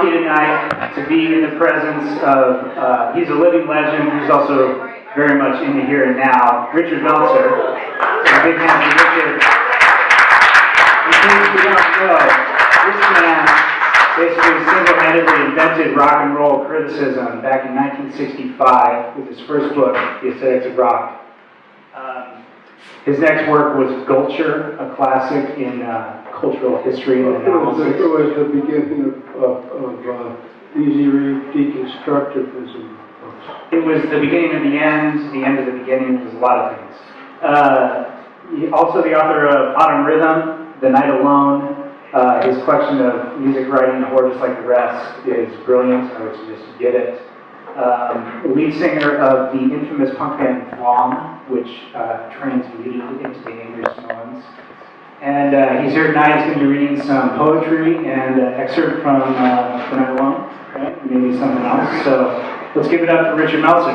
lucky tonight to be in the presence of, he's a living legend, he's also very much in the here and now, Richard Meltzer. So a big hand for Richard. In case you don't know, this man basically single-handedly invented rock and roll criticism back in 1965 with his first book, The Aesthetics of Rock. His next work was Culture, a classic in cultural history and analysis. It was the beginning of easy read deconstructivism. It was the beginning of the end of the beginning. It was a lot of things. Also the author of Autumn Rhythm, The Night Alone. His collection of music writing, Or Just Like the Rest, is brilliant. I would suggest you get it. Lead singer of the infamous punk band Flom, which transmuted into the English Stones. And he's here tonight. He's going to be reading some poetry and an excerpt from The Night Alone, right? Maybe something else. So let's give it up for Richard Meltzer.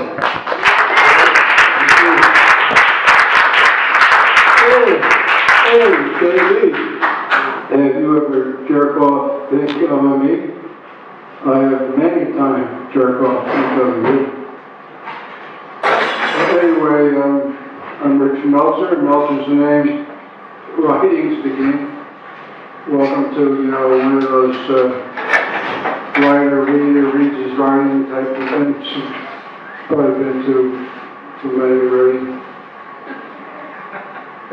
Hey, David. Have you ever jerked off thinking of me? I have many times jerked off thinking of you. Anyway, I'm Richard Meltzer. Meltzer's the name. Writings begin. Welcome to, one of those writer-reader reads his writing type of things. Probably been to many already.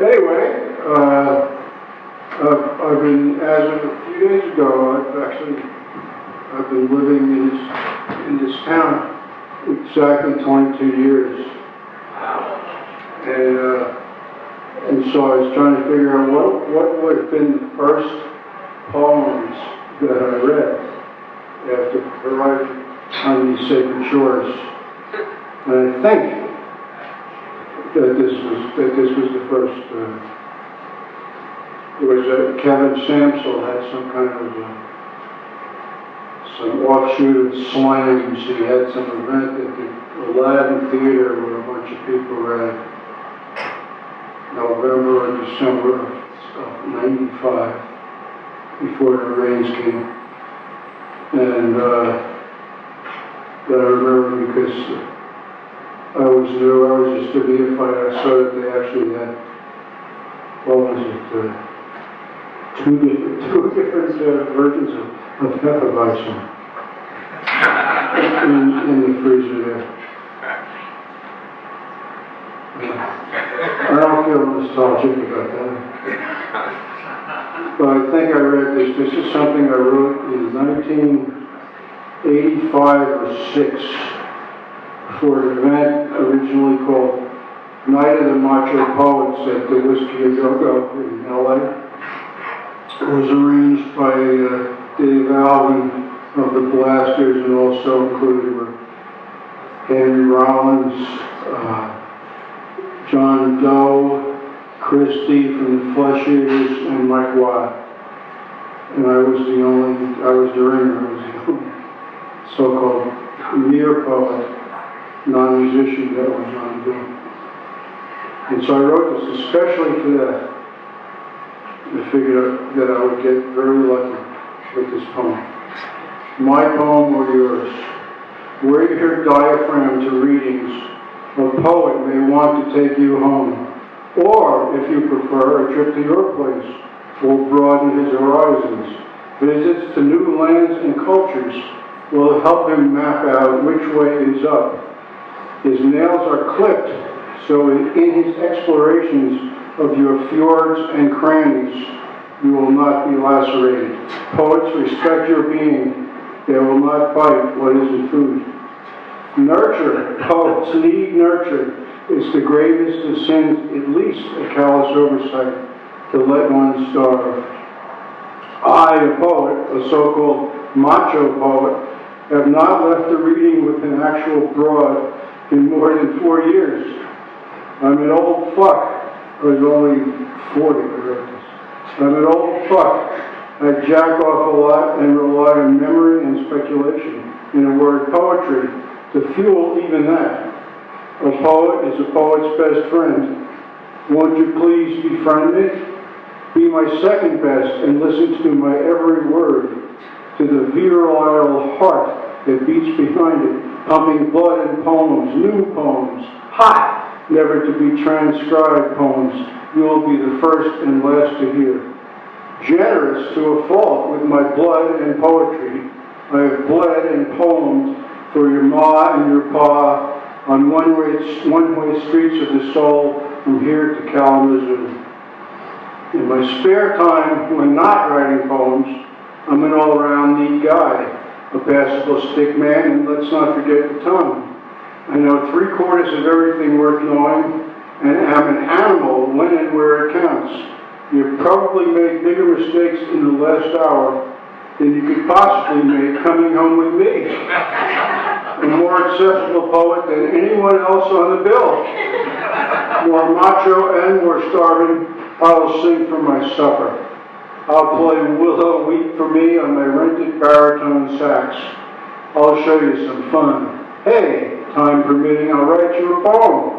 Anyway, I've been, as of a few days ago, I've been living in this town exactly 22 years. And so I was trying to figure out what would have been the first poems that I read after arriving on these sacred shores. And I think that this was the first. It was Kevin Samsel had some kind of some offshoot of slams. He had some event at the Aladdin Theater where a bunch of people were at November or December of '95 before the rains came. And that I remember because I was new, I was just a neophyte. I saw that they actually had, what was it, two different versions of Hefeweizen in the freezer there. I don't feel nostalgic about that. But I think I read this. This is something I wrote in 1985 or 6 for an event originally called Night of the Macho Poets at the Whiskey A Go-Go in LA. It was arranged by Dave Alvin of the Blasters, and also included were Henry Rollins, John Doe, Christie from the Flesh Eaters, and Mike Watt. And I was the ringer. I was the only so-called near poet, non-musician that was on bill. And so I wrote this especially for that. I figured that I would get very lucky with this poem. My poem or yours. Wear your diaphragm to readings. A poet may want to take you home. Or, if you prefer, a trip to your place will broaden his horizons. Visits to new lands and cultures will help him map out which way is up. His nails are clipped, so in his explorations of your fjords and crannies, you will not be lacerated. Poets respect your being. They will not bite what isn't food. Nurture. Poets need nurture. It's the gravest of sins, at least a callous oversight, to let one starve. I, a poet, a so-called macho poet, have not left the reading with an actual broad in more than 4 years. I'm an old fuck. I was only 40 when I wrote this. I'm an old fuck. I jack off a lot and rely on memory and speculation. In a word, poetry, to fuel even that. A poet is a poet's best friend. Won't you please befriend me? Be my second best and listen to my every word. to the virile heart that beats behind it, pumping blood and poems, new poems, hot, never to be transcribed poems you will be the first and last to hear. Generous to a fault with my blood and poetry, I have bled and poemed for your ma and your pa on one-way streets of the soul from here to Kalamazoo. In my spare time, when not writing poems, I'm an all-around neat guy, a passable stick man, and let's not forget the tongue. I know 3/4 of everything worth knowing, and am an animal when and where it counts. You've probably made bigger mistakes in the last hour than you could possibly make coming home with me. A more accessible poet than anyone else on the bill. More macho and more starving, I'll sing for my supper. I'll play Willow Weep for me on my rented baritone sax. I'll show you some fun. Hey, time permitting, I'll write you a poem.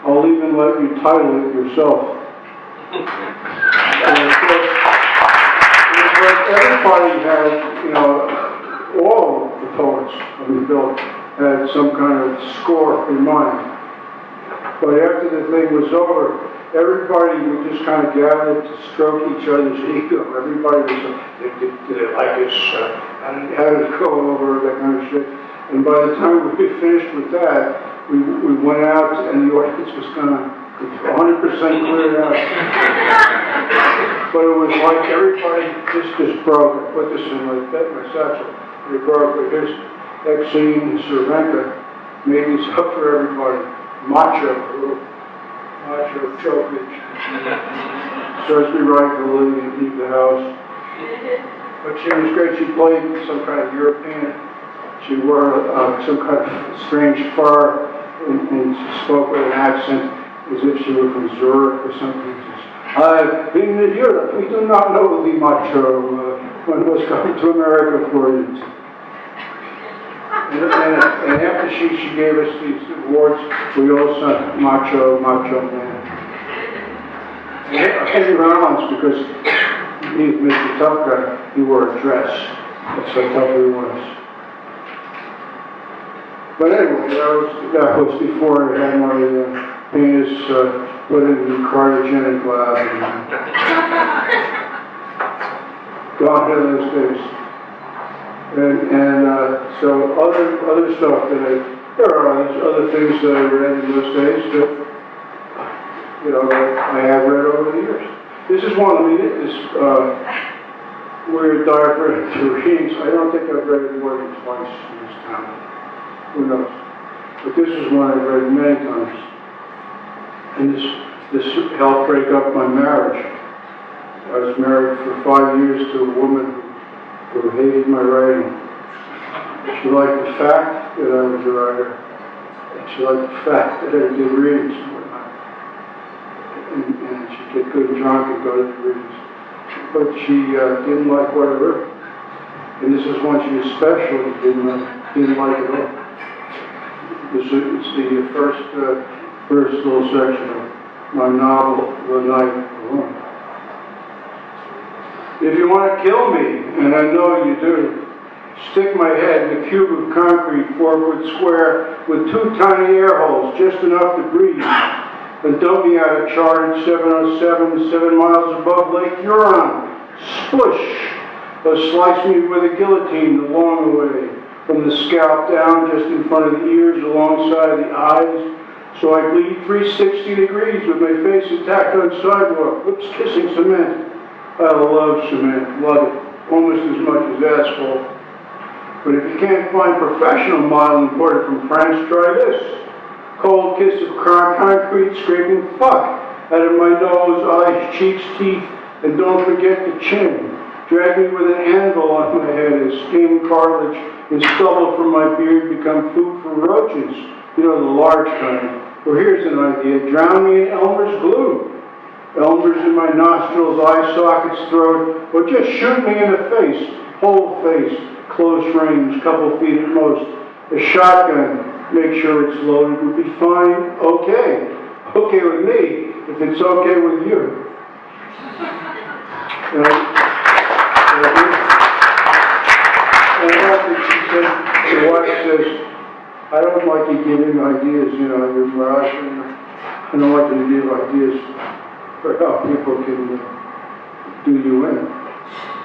I'll even let you title it yourself. And of course, everybody had, all the poets on the bill had some kind of score in mind. But after the thing was over, everybody would just kind of gather to stroke each other's ego. Everybody was like, did it like this? How did it go over? That kind of shit. And by the time we finished with that, we went out and the audience was kind of 100% cleared out. But it was like everybody just broke. I put this in my satchel. They broke. But here's Exene Cervenka made this up for everybody. Macho trophy. Starts me rightfully and leave the house. But she was great. She played some kind of European. She wore some kind of strange fur, and she spoke with an accent as if she were from Zurich or something. I've been in Europe. We do not know the macho. One must come to America for it. And after she gave us these awards, we all sang Macho Man. And Henry Rollins, because he was Mr. Tough Guy, he wore a dress. That's how tough he was. But anyway, that was before I had my penis put in the cryogenic lab. God had those days. And so other stuff that there are other things that I read in those days that, I have read over the years. This is one, this weird diaphragm to readings. I don't think I've read it more than twice in this town. Who knows? But this is one I've read many times. And this helped break up my marriage. I was married for 5 years to a woman who hated my writing. She liked the fact that I was a writer. And she liked the fact that I did readings and whatnot. And she'd get good and drunk and go to the readings. But she didn't like what I wrote. And this is one she especially didn't like at all. It's the first little section of my novel, The Night Alone. If you want to kill me, and I know you do, stick my head in a cube of concrete 4 foot square with 2 tiny air holes, just enough to breathe, and dump me out of chartered 707, 7 miles above Lake Huron. Spush! Or slice me with a guillotine the long way, from the scalp down, just in front of the ears, alongside the eyes, so I bleed 360 degrees with my face intact on sidewalk, lips kissing cement. I love cement, love it, almost as much as asphalt. But if you can't find professional model imported from France, try this. Cold kiss of concrete scraping fuck out of my nose, eyes, cheeks, teeth, and don't forget the chin. Drag me with an anvil on my head as skin, cartilage, and stubble from my beard become food for roaches. The large kind. Well, here's an idea. Drown me in Elmer's glue. Elmer's in my nostrils, eye sockets, throat, or just shoot me in the face. Whole face, close range, couple feet at most. A shotgun, make sure it's loaded, would be fine. Okay. Okay with me, if it's okay with you. she said, the wife says, I don't like you giving ideas, you know, you're Russian. I don't like you to give ideas for how people can do you in.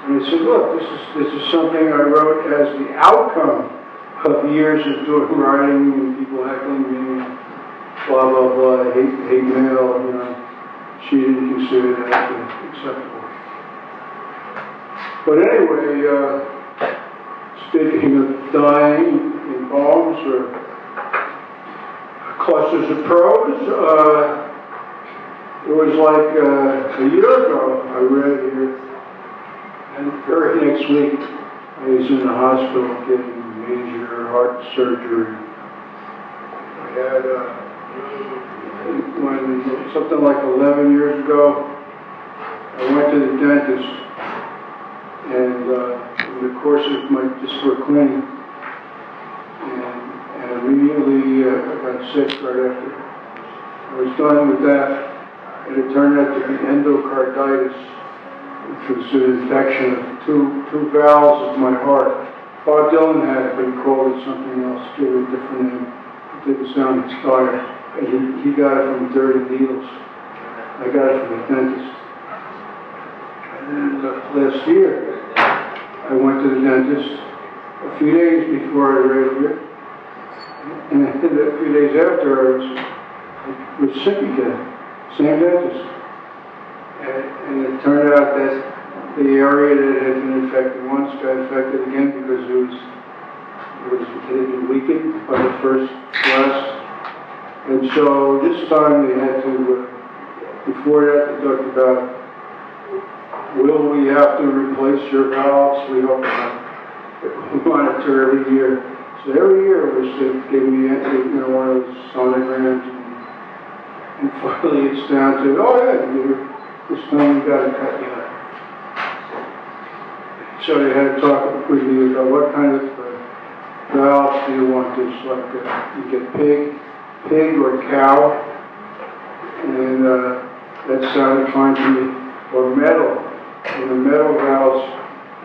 And I said, look, this is something I wrote as the outcome of years of doing writing and people heckling me, blah, blah, blah, hate mail, you know. She didn't consider that acceptable. But anyway, speaking of dying in poems or clusters of prose, it was like a year ago I read here, and the very next week I was in the hospital getting major heart surgery. I had, something like 11 years ago, I went to the dentist, and in the course of just for cleaning, and immediately I got sick right after. I was done with that, and it turned out to be endocarditis, which was an infection of two valves of my heart. Bob Dylan had it, but he called it something else, gave it a different name. It didn't sound inspired. And he got it from dirty needles. I got it from the dentist. And then last year, I went to the dentist a few days before I read here. And a few days after, I was sick again. Same dentist. And it turned out that the area that had been infected once got infected again because it had been weakened by the first blast. And so this time they had to, before that they talked about, will we have to replace your valves? We hope not. We monitor every year. So every year they gave me, you know, one of those sonograms, and finally it's down to, oh yeah, this time we got to cut you out. So they had to talk with me about what kind of valves do you want? This like you get pig or cow, and that sounded fine to me. Or metal, and the metal valves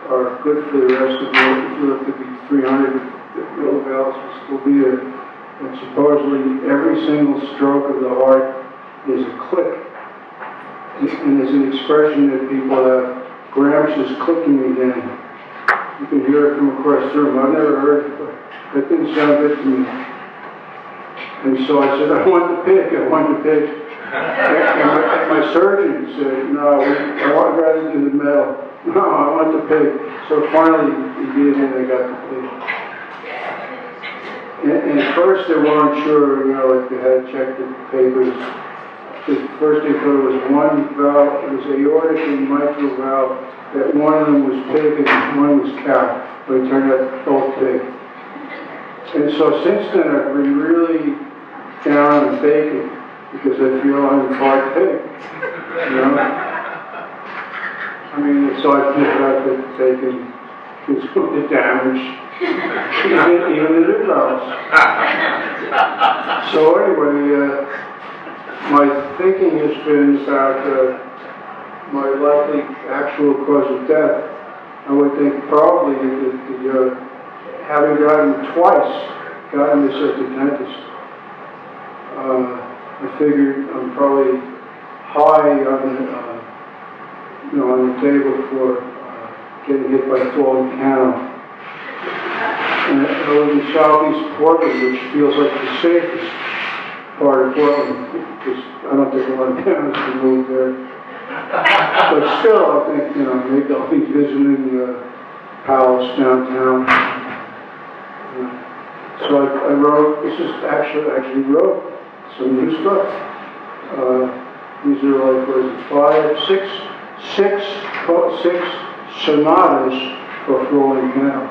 are good for the rest of the world. If you look at the 300, the metal valves will still be there. And supposedly every single stroke of the heart is a click. And there's an expression that people have, Gramps is clicking again. You can hear it from across the room. I've never heard it, but that didn't sound good to me. And so I said, I want the pig. And my surgeon said, no, I want rather than the metal. No, I want the pig. So finally he did, and I got the pig. And at first they weren't sure, you know, like they had to check the papers. At first they thought it was one valve, it was aortic and mitral valve, that one of them was pig and one was cow. But it turned out both pig. And so since then I've been really down on bacon because I feel I'm part pig. You know? I mean, so I think about the bacon is going to damage even the new valves. So anyway, my thinking has been about my likely actual cause of death. I would think probably that having gotten this at the dentist, I figured I'm probably high on the table for getting hit by a falling piano. And I live in southeast Portland, which feels like the safest part of Portland, because I don't think a lot of pianos can move there. But still, I think, you know, maybe I'll be visiting the Palace downtown. So I wrote, actually wrote some new stuff. These are like, six sonatas for falling piano.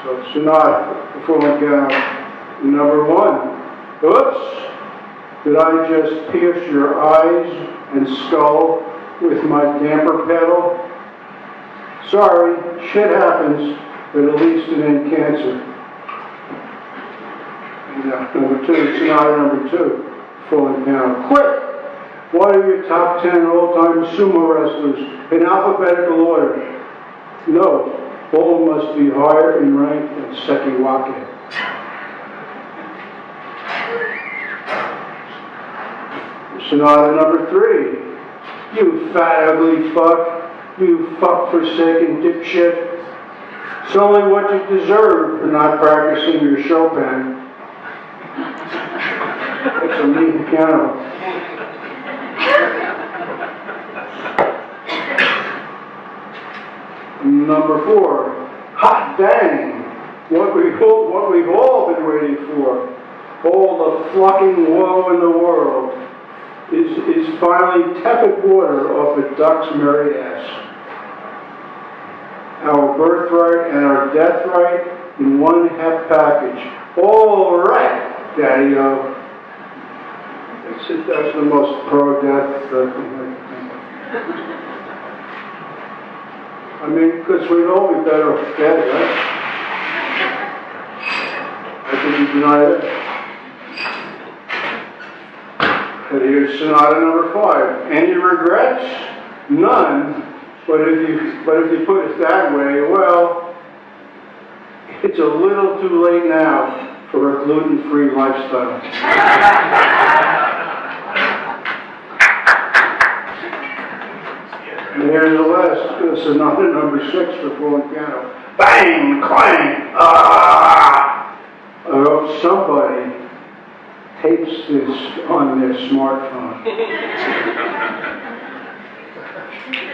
So sonata for falling piano, number 1. Oops! Did I just pierce your eyes and skull with my damper pedal? Sorry, shit happens, but at least it ain't cancer. And, number 2, sonata number 2, falling piano. Quick! What are your top 10 all-time sumo wrestlers in alphabetical order? No, All must be higher in rank than Sekiwake. Sonata number 3. You fat ugly fuck. You fuck forsaken dipshit. It's only what you deserve for not practicing your Chopin. It's a mean piano. Number 4. Hot dang! What we've all been waiting for. All the fucking woe in the world is finally tepid water off a duck's merry ass. Our birthright and our death right in one hep package. All right, Daddy-o. That's the most pro-death thing I can think of. I mean, because we'd all be better off dead, right? I think you deny that. And here's Sonata number 5. Any regrets? None. But if you put it that way, well, it's a little too late now for a gluten-free lifestyle. And here's the last Sonata number 6 for full piano. Bang! Clang! Ah! I hope somebody tapes this on their smartphone.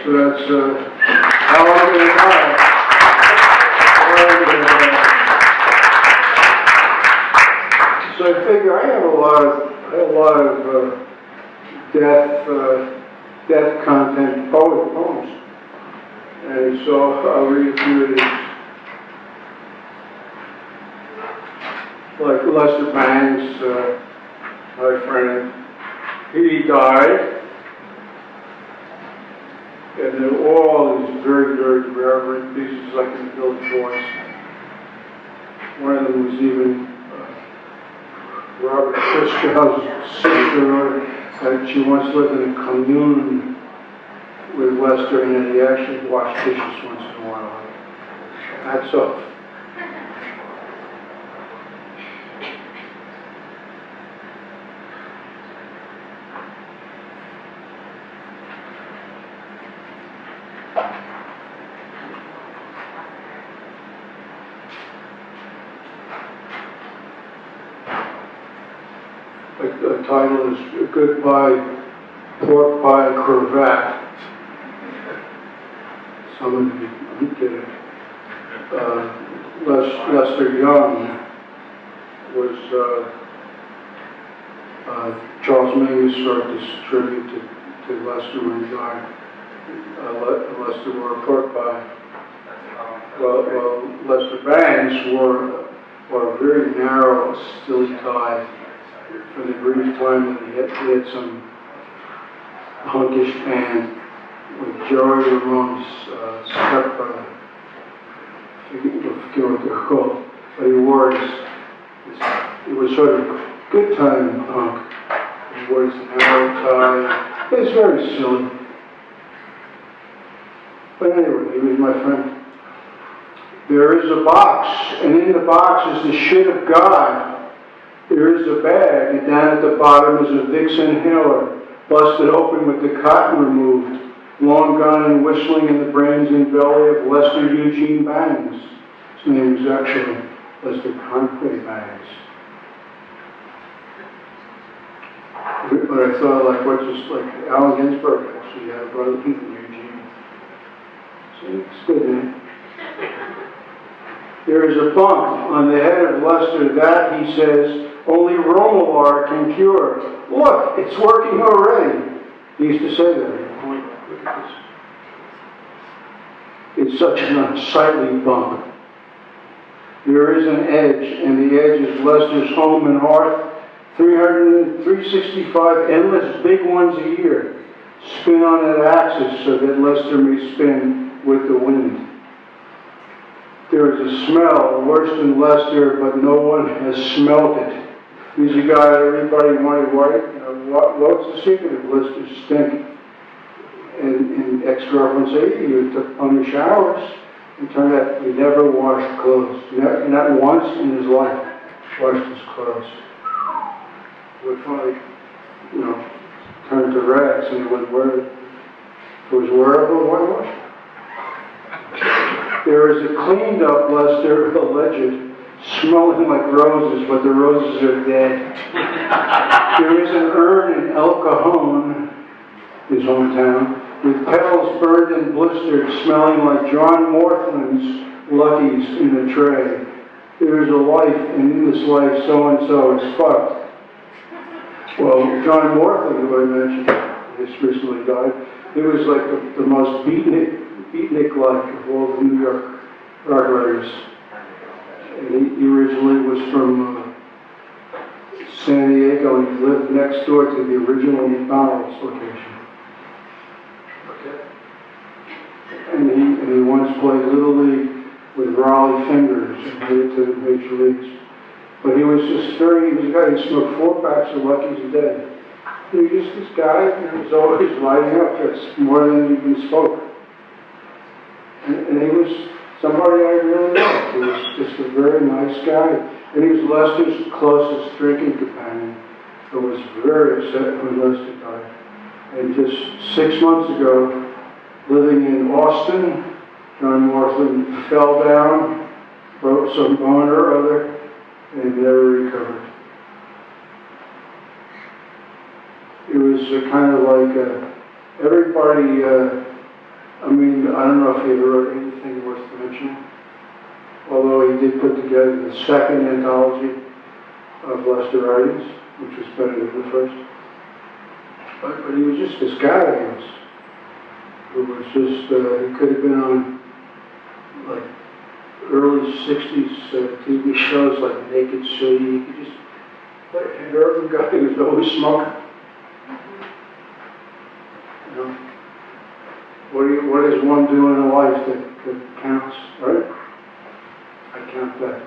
So that's how I'm going to die. So I figure I have a lot of death content poems, and so I'll read a few of these. Like Lester Bangs, my friend, he died. And then all these very, very reverent pieces like in the Village Voice. One of them was even Robert Christgau's sister, and she once lived in a commune with Lester, and he actually washed dishes once in a while. That's all. The title is Goodbye Pork Pie Cravat. Some of you get it. Lester Young was Charles Mingus wrote this tribute to Lester when he died. Lester wore a pork pie. Well, Lester Bangs wore a very narrow, stilly tie. For the brief time that he had some punkish band with Joey Ramone's stepbrother. I forget what they're called, but he wore it was sort of good time punk. He wore his narrow tie. It was very silly. But anyway, he was my friend. There is a box, and in the box is the shit of God. There is a bag, and down at the bottom is a Vicks inhaler, busted open with the cotton removed, long gone and whistling in the brains and belly of Lester Eugene Bangs. His name is actually Lester Conway Bangs. But I thought, just like Allen Ginsberg actually had a brother named Eugene. So it's good, man. There is a bump on the head of Lester that, he says, only Romolar can cure. Look, it's working already. He used to say that. Look at this. It's such an unsightly bump. There is an edge, and the edge is Lester's home and hearth. 365 endless big ones a year. Spin on that axis so that Lester may spin with the wind. There is a smell worse than Lester, but no one has smelt it. He's a guy that everybody wanted white. What's the secret of Lester's stink? And ex-girlfriend say, he took plenty of showers. It turned out he never washed clothes. Not once in his life washed his clothes. He would finally, turn to rags and he wouldn't wear it. If it was wearable, why wash it? There is a cleaned up Lester alleged smelling like roses, but the roses are dead. There is an urn in El Cajon, his hometown, with petals burned and blistered, smelling like John Morthland's Luckies in a tray. There is a life, and in this life, so-and-so is fucked. Well, John Morthland, who I mentioned, just recently died, he was like the most beatnik-like of all the New York rock writers. And he originally was from San Diego, and he lived next door to the original McDonald's location. And he once played Little League with Raleigh Fingers and made it to the Major Leagues. But he was just he was a guy who smoked 4 packs of Luckies a day. He was just this guy, and he was always lighting up. That's more than he even spoke. And he was somebody I really loved. He was just a very nice guy. And he was Lester's closest drinking companion. I was very upset when Lester died. And just 6 months ago, living in Austin, John Morthland fell down, broke some bone or other, and never recovered. It was kind of like everybody, I don't know if he ever wrote anything worth mentioning, although he did put together the second anthology of Lester writings, which was better than the first. But he was just this guy who was just, he could have been on like early 60s TV shows like Naked City. He could just, like an urban guy who was always smoking. What does one do in a life that counts, right? I count that.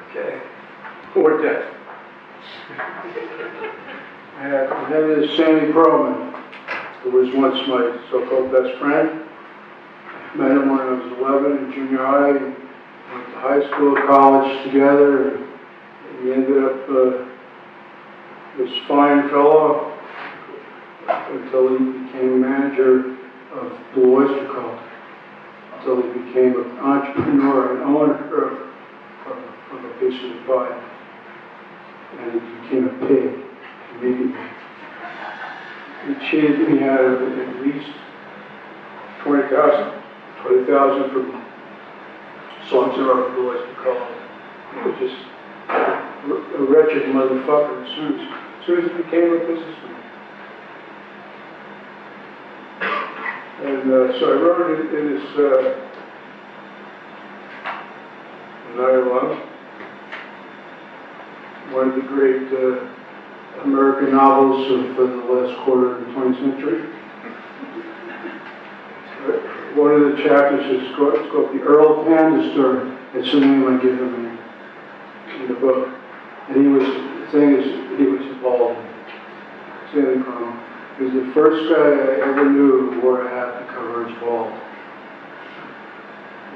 Okay. Or death. And then there's Sandy Perlman, who was once my so-called best friend. I met him when I was 11 in junior high. We went to high school, college together. And he ended up this fine fellow until he became manager of Blue Oyster Cult, until he became an entrepreneur and owner of a piece of the pie. And he became a pig immediately. He cheated me out of at least $20,000 from songs that are Blue Oyster Cult. He was just a wretched motherfucker as soon as he became a businessman. And so I wrote it in this Night Alone, one of the great American novels of the last quarter of the 20th century. One of the chapters is called The Earl Panda Story. It's the name I give him in the book. And he was bald. Sandy Perlman. He was the first guy I ever knew who wore a hat to cover his bald.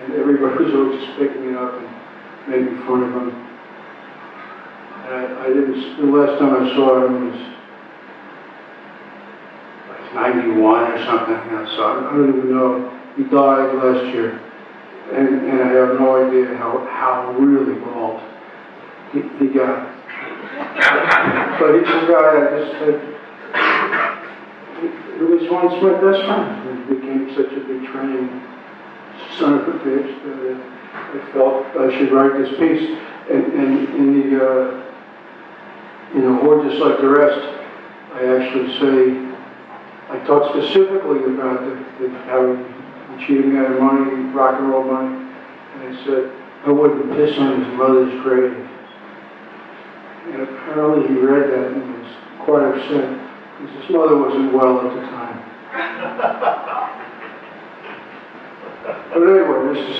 And everybody was always just picking me up and making fun of him. And the last time I saw him was like 91 or something. So I don't even know. He died last year. And I have no idea how really bald he got. But he's a guy he was once my best friend. He became such a betraying son of a bitch that I felt I should write this piece. And in the Or Just Like the Rest, I actually say, I talk specifically about how he cheated me out of money, rock and roll money. And I said, I wouldn't piss on his mother's grave. And apparently he read that and was quite upset, because his mother wasn't well at the time. But anyway,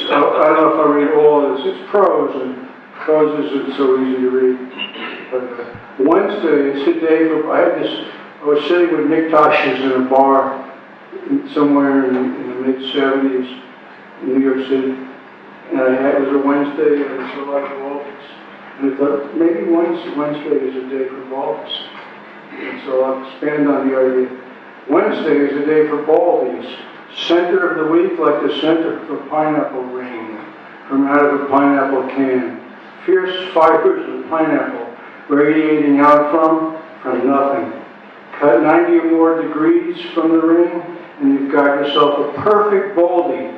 I don't know if I read all of this. It's prose, and prose isn't so easy to read. But Wednesday, it's a day I was sitting with Nick Tosches in a bar somewhere in the mid-70s in New York City. And it was a Wednesday, and it's a lot of Baldies. And I thought, maybe Wednesday is a day for Baldies. And so I'll expand on the idea. Wednesday is a day for Baldies. Center of the week, like the center of a pineapple ring from out of a pineapple can. Fierce fibers of pineapple radiating out from nothing. Cut 90 or more degrees from the ring, and you've got yourself a perfect Baldy,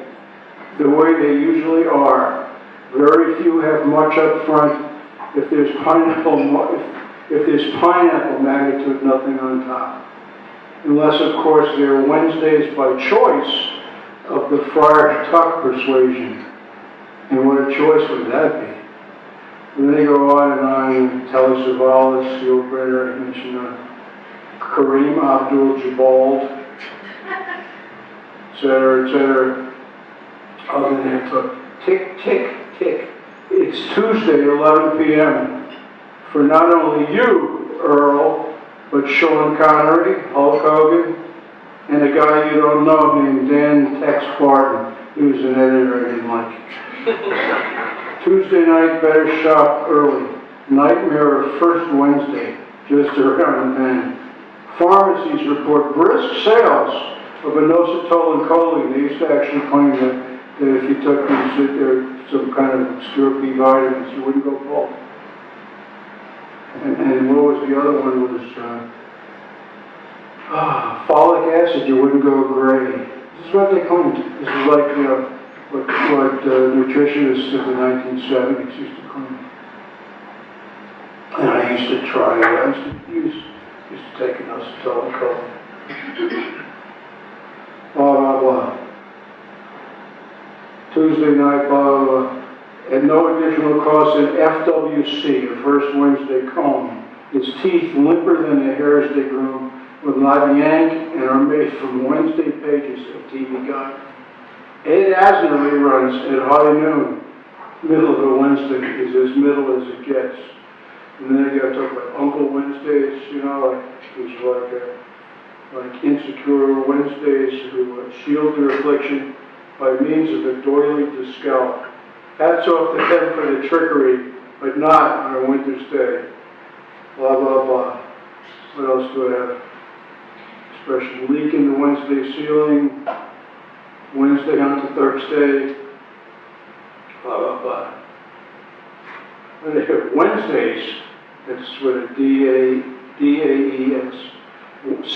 the way they usually are. Very few have much up front. If there's pineapple magnitude, nothing on top. Unless, of course, they're Wednesdays by choice of the Friar Tuck persuasion. And what a choice would that be? And then they go on, Telly Savalas, the old writer, I mentioned Kareem Abdul-Jabbar, etc., etc. Other than that, tick, tick, tick. It's Tuesday, 11 p.m. for not only you, Earl, but Sean Connery, Hulk Hogan, and a guy you don't know named Dan Tex Barton. He was an editor I didn't like. Tuesday night, better shop early. Nightmare of first Wednesday, just around the bend. Pharmacies report brisk sales of inositol and choline. They used to actually claim that if you took some kind of obscure B vitamins, you wouldn't go bald. And what was the other one? Was folic acid, you wouldn't go gray. This is what they claimed. This is like what nutritionists of the 1970s used to claim. And I used to try it. I used to take inositol and choline. Blah, blah, blah. Tuesday night, blah, blah, blah. At no additional cost in FWC, the first Wednesday comb. Its teeth limper than the hairs they groom, will not yank and are made from Wednesday pages of TV Guide. Ed Asner reruns at high noon. Middle of a Wednesday is as middle as it gets. And then you got to talk about Uncle Wednesdays, it was like insecure Wednesdays who shield their affliction by means of a doily to scalp. Hats off to them for the trickery, but not on a winter's day. Blah, blah, blah. What else do I have? Expression, leak in the Wednesday ceiling. Wednesday onto Thursday. Blah, blah, blah. And they have Wednesdays. That's with a D-A-E-S.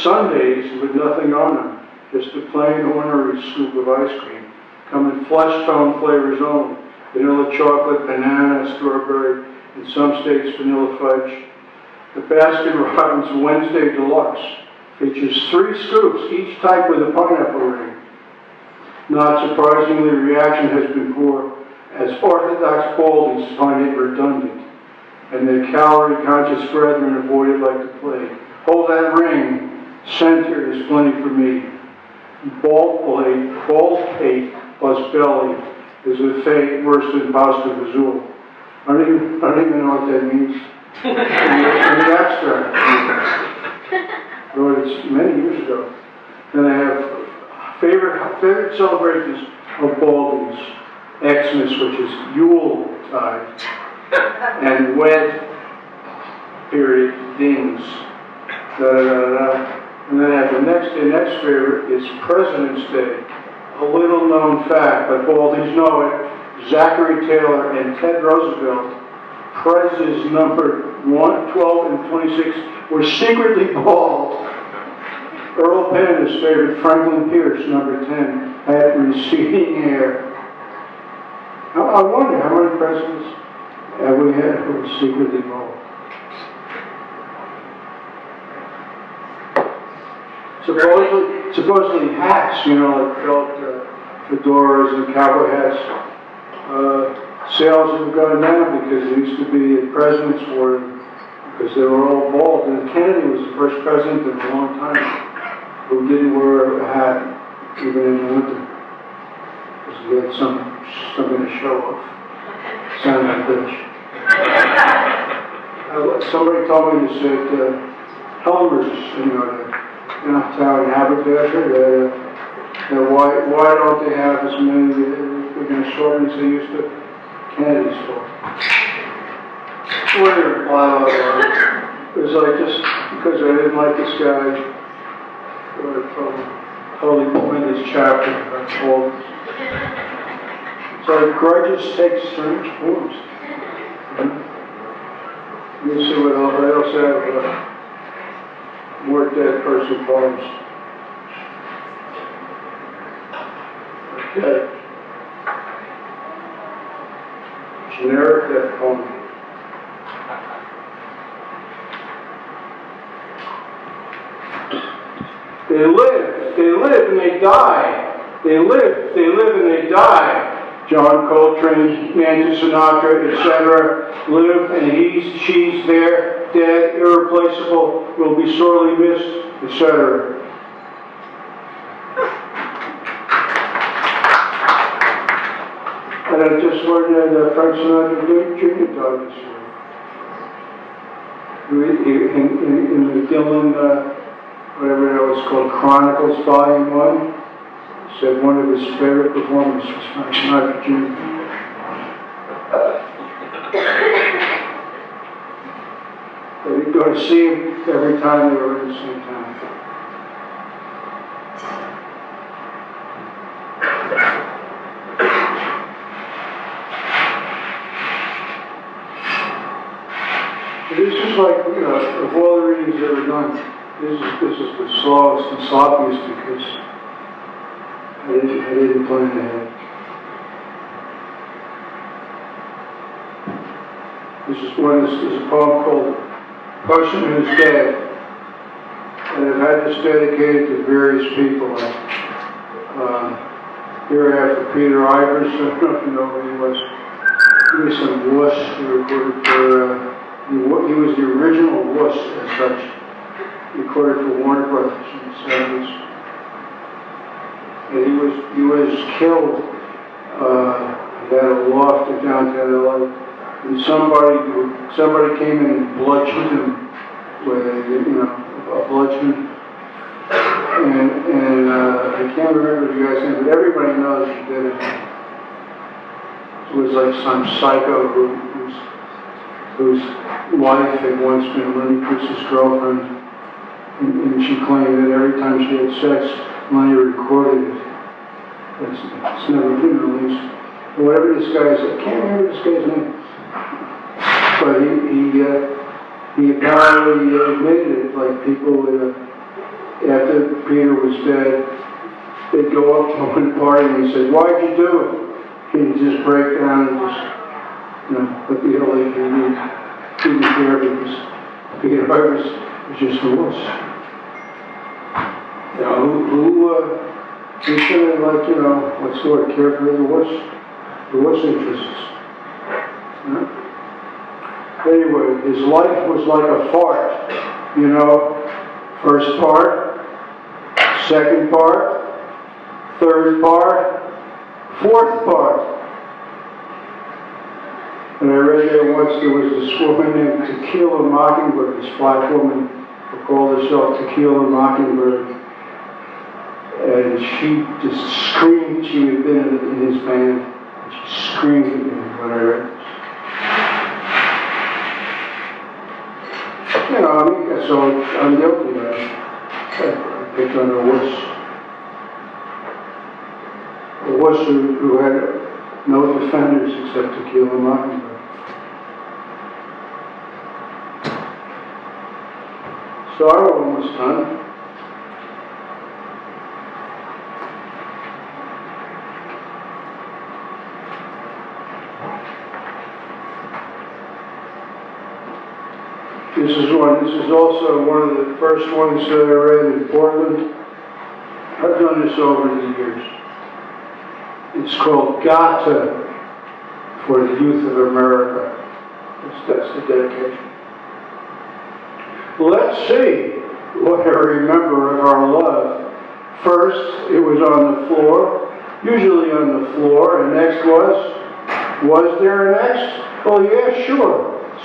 Sundays with nothing on them. Just a plain ornery scoop of ice cream. Come in flesh tone flavors only. Vanilla chocolate, banana, strawberry, in some states vanilla fudge. The Baskin-Robbins Wednesday Deluxe features 3 scoops, each type with a pineapple ring. Not surprisingly, the reaction has been poor, as Orthodox Baldies find it redundant, and their calorie-conscious brethren avoid it like the plague. Hold that ring. Center is plenty for me. Bald pate plus belly is a fate worse than pasta vazul. I don't even know what that means in the abstract. Wrote it many years ago. Then I have favorite celebrations of Baldies. Xmas, which is Yule tide, and wed period dings. And then I have the next favorite is President's Day. A little known fact, but Baldies know it. Zachary Taylor and Ted Roosevelt, Prez's number 1, 12, and 26, were secretly bald. Earl Penn, his favorite, Franklin Pierce, number 10, had receding hair. I wonder how many presidents have we had who were secretly bald. Supposedly hats, like felt fedoras and cowboy hats, sales have gone down because there used to be presidents wore them because they were all bald. And Kennedy was the first president in a long time who didn't wear a hat even in the winter because he had something to show off. Sound like bitch. Somebody told me this at Helmer's, Italian haberdasher, And why don't they have as many big assortments as they used to? Candy store. What did reply it was like just because I didn't like this guy, totally pointed this chapter. That's all. So grudges take strange forms. Let me see what else I have. More dead person poems. Okay. Generic death poem. They live and they die. They live and they die. John Coltrane, Nancy Sinatra, etc. live and she's there, dead, irreplaceable, will be sorely missed, etc. And I just learned that Frank Sinatra Jr. died this year. In the Dylan, whatever that was called, Chronicles, Volume 1, said one of his favorite performances was Frank Sinatra Jr. But he'd go to see him every time they were in the same town. This is like, of all the readings I've ever done, this is the slowest and sloppiest because I didn't plan ahead. This is a poem called Person Who's Dead. And I've had this dedicated to various people. Here I have for Peter Ivers, I don't know if you know who he was. He was some wuss who recorded for, he was the original wuss as such. He recorded for Warner Brothers in the 70s. And he was killed at a loft in downtown LA. And somebody came in and bludgeoned him with a bludgeon. And I can't remember the guy's name, but everybody knows he did it. It was like some psycho whose wife had once been Lenny Kritz's girlfriend, and she claimed that every time she had sex, Lenny recorded it. It's never been released. But whatever this guy is, I can't remember this guy's name. But he apparently admitted it, like people, after Peter was dead, they'd go up to him at a party and he said, "Why'd you do it?" He'd just break down and just, but the LA didn't care because Peter Ivers was just a wuss. Who's gonna, what's the word, care for the wuss interests? Anyway, his life was like a fart, first part, second part, third part, fourth part. And I read there once there was this woman named Tequila Mockingbird, this black woman who called herself Tequila Mockingbird. And she just screamed, she had been in his band, and she screamed at me when I read this. So I'm guilty of it. I picked on a wuss who had no defenders except Tequila Mockingbird. So I'm almost done. This is also one of the first ones that I read in Portland. I've done this over the years. It's called Gata for the Youth of America. That's the dedication. Let's see what I remember of our love. First, it was on the floor, usually on the floor, and next was there a next? Oh yeah, sure.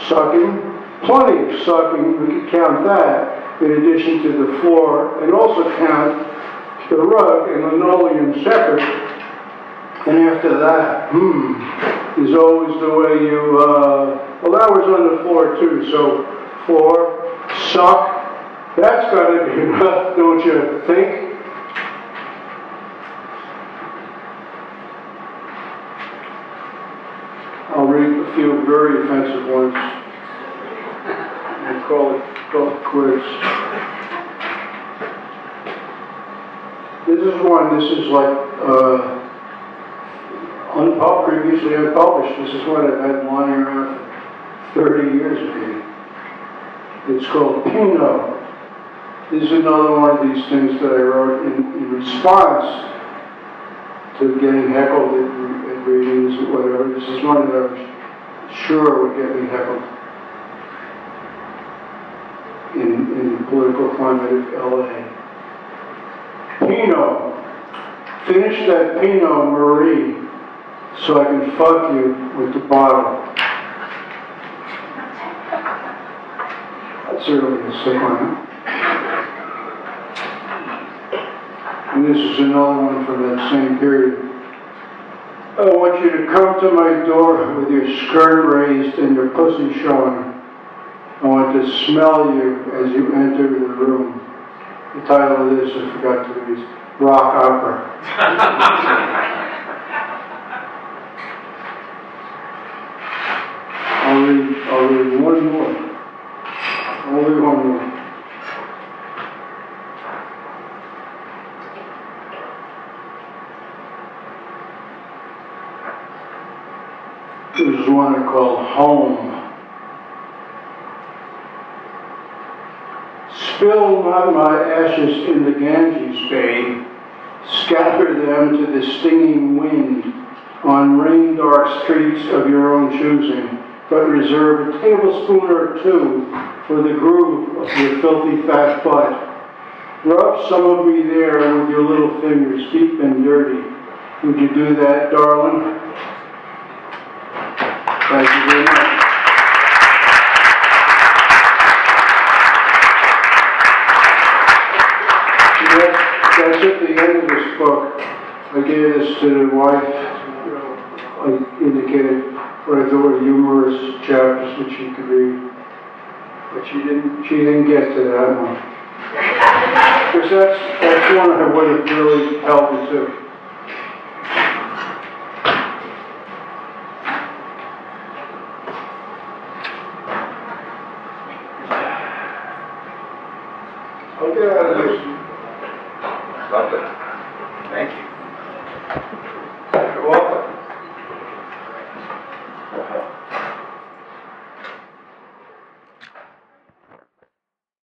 Sucking. Plenty of sucking, we could count that, in addition to the floor, and also count the rug and linoleum separate. And after that, is always the way you, well, that was on the floor too, so floor, suck, that's gotta be enough, don't you think? I'll read a few very offensive ones and call it quits. This is one, this is like, previously unpublished. This is what I've had lying around for 30 years maybe. It's called Pinot. This is another one of these things that I wrote in response to getting heckled at readings or whatever. This is one that I was sure would get me heckled in the political climate of LA. Pinot. Finish that Pinot Marie so I can fuck you with the bottle. That's certainly a sick one. And this is another one from that same period. I want you to come to my door with your skirt raised and your pussy showing. I want to smell you as you enter the room. The title of this, I forgot to read, is Rock Opera. I'll read one more. Only one more. This is one I call Home. Spill not my ashes in the Ganges, babe. Scatter them to the stinging wind on rain-dark streets of your own choosing, but reserve a tablespoon or two for the groove of your filthy fat butt. Rub some of me there with your little fingers, deep and dirty. Would you do that, darling? Thank you very much. That's at the end of this book. I gave this to the wife. I indicated what I thought were humorous chapters which she could read. But she didn't get to that one. Because that's one I would have really held me to. I'll get out of this. Stop it.